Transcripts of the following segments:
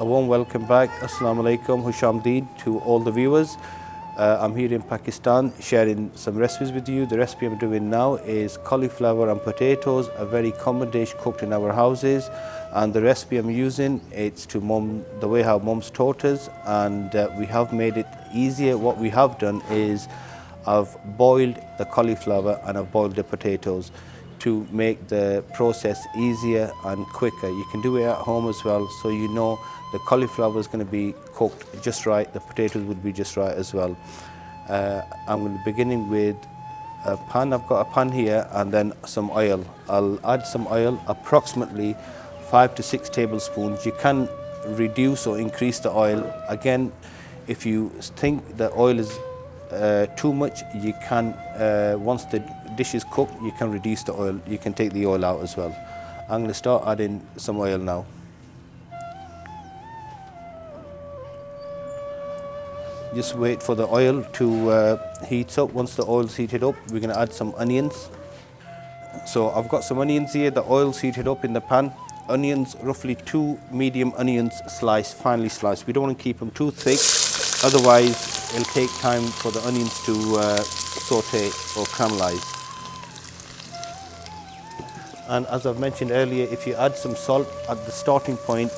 A warm welcome back, Assalamu alaikum, Hushamdeen to all the viewers. I'm here in Pakistan sharing some recipes with you. The recipe I'm doing now is cauliflower and potatoes, a very common dish cooked in our houses. And the recipe I'm using, it's to the way how mom's taught us, and we have made it easier. What we have done is I've boiled the cauliflower and I've boiled the potatoes to make the process easier and quicker. You can do it at home as well, so you know the cauliflower is going to be cooked just right, the potatoes would be just right as well. I'm going to be beginning with a pan. I've got a pan here and then some oil. I'll add some oil, approximately 5 to 6 tablespoons. You can reduce or increase the oil. Again, if you think the oil is too much, you can, once the dish is cooked, you can reduce the oil. You can take the oil out as well. I'm going to start adding some oil now. Just wait for the oil to heat up. Once the oil's heated up, we're going to add some onions. So I've got some onions here. The oil's heated up in the pan. Onions, roughly 2 medium onions sliced, finely sliced. We don't want to keep them too thick, otherwise it'll take time for the onions to saute or caramelize. And as I've mentioned earlier, if you add some salt at the starting point,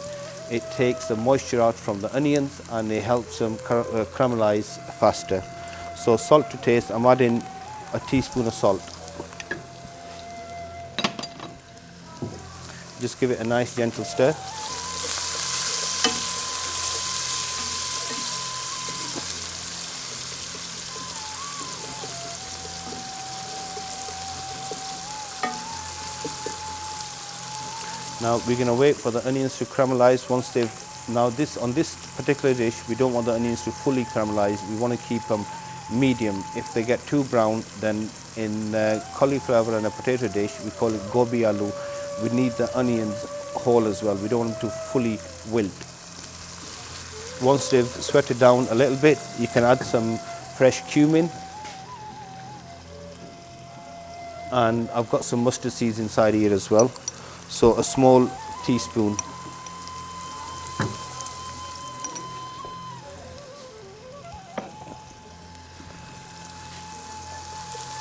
it takes the moisture out from the onions and it helps them caramelize faster. So salt to taste, I'm adding a teaspoon of salt. Just give it a nice gentle stir. Now we're going to wait for the onions to caramelize. Once they've, on this particular dish, we don't want the onions to fully caramelize. We want to keep them medium. If they get too brown, then in cauliflower and a potato dish, we call it gobi aloo. We need the onions whole as well. We don't want them to fully wilt. Once they've sweated down a little bit, you can add some fresh cumin. And I've got some mustard seeds inside here as well. So a small teaspoon.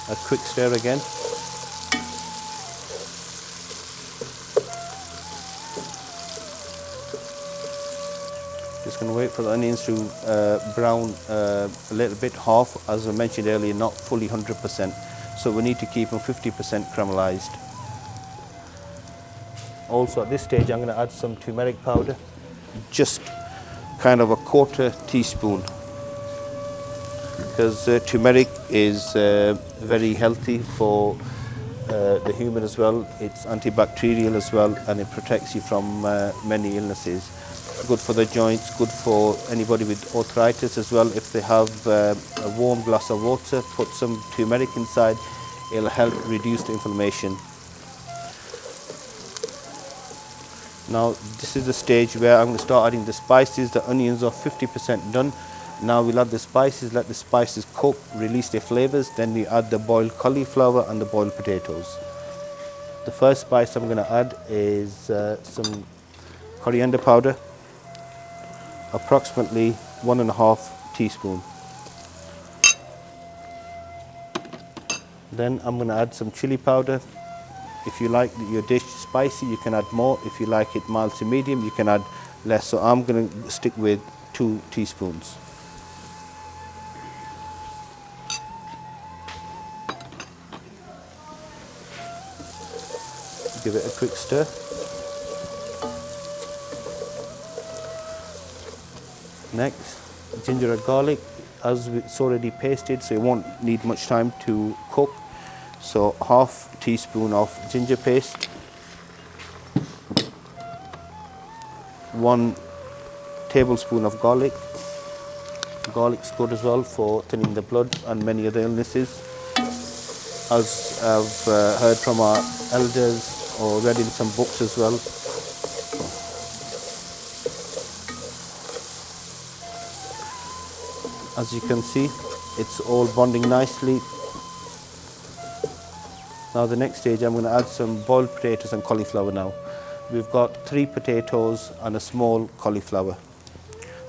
A quick stir again. Just going to wait for the onions to brown a little bit, half, as I mentioned earlier, not fully 100%. So we need to keep them 50% caramelized. Also at this stage, I'm going to add some turmeric powder, just kind of a 1/4 teaspoon, because turmeric is very healthy for the human as well. It's antibacterial as well, and it protects you from many illnesses. Good for the joints, good for anybody with arthritis as well. If they have a warm glass of water, put some turmeric inside, it'll help reduce the inflammation. Now this is the stage where I'm going to start adding the spices. The onions are 50% done. Now we'll add the spices, let the spices cook, release their flavors. Then we add the boiled cauliflower and the boiled potatoes. The first spice I'm going to add is some coriander powder, approximately 1.5 teaspoon. Then I'm going to add some chili powder. If you like your dish spicy, you can add more. If you like it mild to medium, you can add less. So I'm going to stick with 2 teaspoons. Give it a quick stir. Next, ginger and garlic. As it's already pasted, so it won't need much time to cook. So 1/2 teaspoon of ginger paste, 1 tablespoon of garlic. Garlic's good as well for thinning the blood and many other illnesses. As I've heard from our elders or read in some books as well. As you can see, it's all bonding nicely. Now the next stage, I'm going to add some boiled potatoes and cauliflower now. we've got 3 potatoes and a small cauliflower.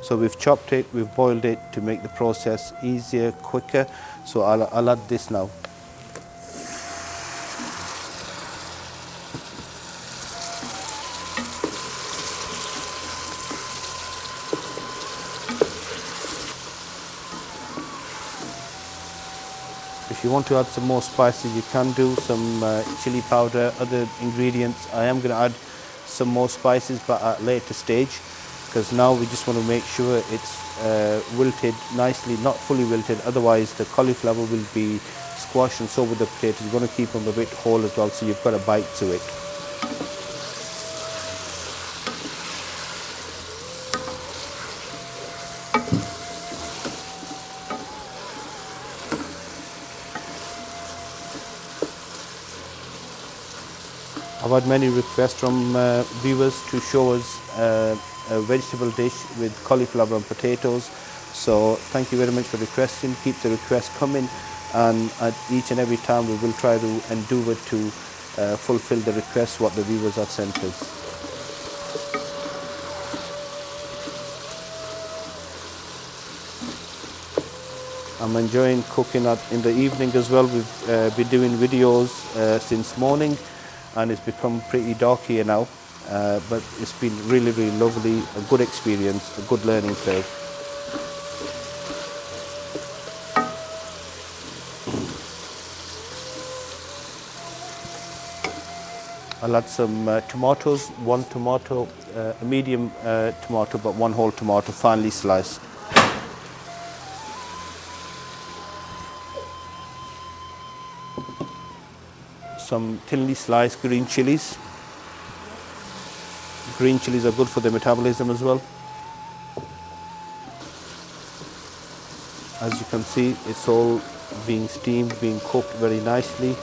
So we've chopped it, we've boiled it to make the process easier, quicker. So I'll add this now. If you want to add some more spices, you can do some chili powder, other ingredients. I am going to add some more spices, but at a later stage, because now we just want to make sure it's wilted nicely, not fully wilted. Otherwise, the cauliflower will be squashed, and so will the potatoes. You want to keep them a bit whole as well, so you've got a bite to it. I've had many requests from viewers to show us a vegetable dish with cauliflower and potatoes. So thank you very much for requesting. Keep the requests coming, and at each and every time we will try to endeavour to fulfill the requests what the viewers have sent us. I'm enjoying cooking in the evening as well. We've been doing videos since morning, and it's become pretty dark here now, but it's been really, really lovely, a good experience, a good learning curve. I'll add some tomatoes, 1 tomato, a medium tomato, but 1 whole tomato, finely sliced. Some thinly sliced green chilies. Green chilies are good for the metabolism as well. As you can see, it's all being steamed, being cooked very nicely.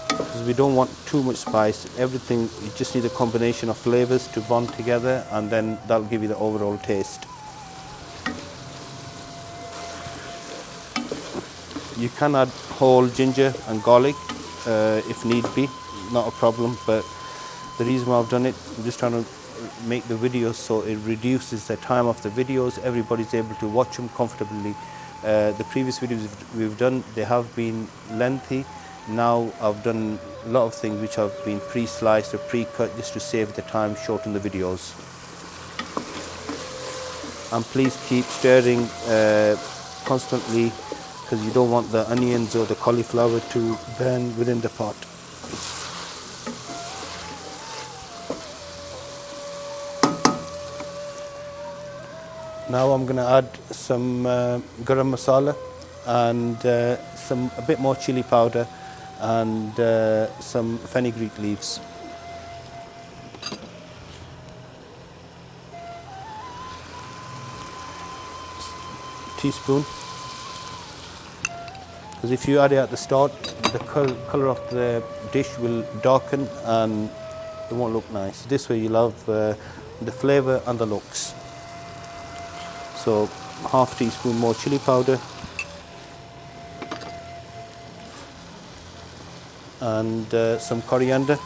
Because we don't want too much spice. Everything, you just need a combination of flavors to bond together, and then that'll give you the overall taste. You can add whole ginger and garlic if need be, not a problem, but the reason why I've done it, I'm just trying to make the videos so it reduces the time of the videos. Everybody's able to watch them comfortably. The previous videos we've done, they have been lengthy. Now I've done a lot of things which have been pre-sliced or pre-cut just to save the time, shorten the videos. And please keep stirring constantly, because you don't want the onions or the cauliflower to burn within the pot. Now I'm going to add some garam masala and a bit more chili powder and some fenugreek leaves. Teaspoon. Because if you add it at the start, the colour of the dish will darken and it won't look nice. This way you'll have the flavour and the looks. So half teaspoon more chili powder and some coriander.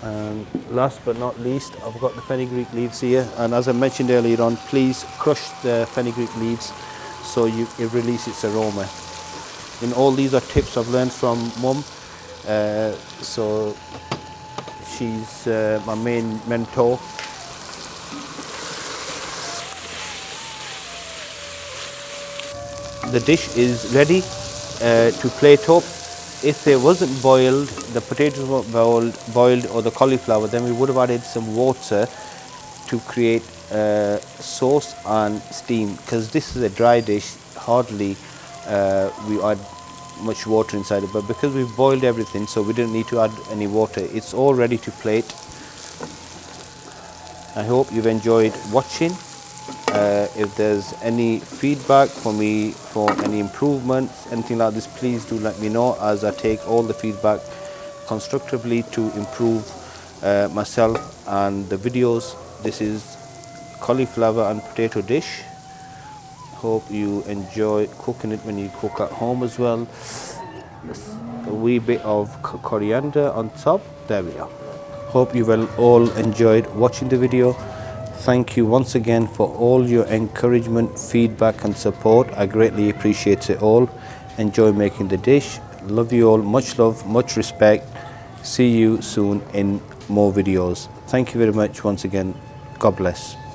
And last but not least, I've got the fenugreek leaves here, and as I mentioned earlier on, please crush the fenugreek leaves so it releases its aroma. And all these are tips I've learned from Mum, so she's my main mentor. The dish is ready to plate up. If it wasn't boiled, the potatoes weren't boiled or the cauliflower, then we would have added some water to create sauce and steam. Because this is a dry dish, hardly we add much water inside it. But because we've boiled everything, so we didn't need to add any water. It's all ready to plate. I hope you've enjoyed watching. If there's any feedback for me for any improvements, anything like this, please do let me know, as I take all the feedback constructively to improve myself and the videos. This is cauliflower and potato dish. Hope you enjoy cooking it when you cook at home as well. a wee bit of coriander on top. There we are. Hope you will all enjoyed watching the video. Thank you once again for all your encouragement, feedback and support. I greatly appreciate it all. Enjoy making the dish. Love you all. Much love, much respect. See you soon in more videos. Thank you very much once again. God bless.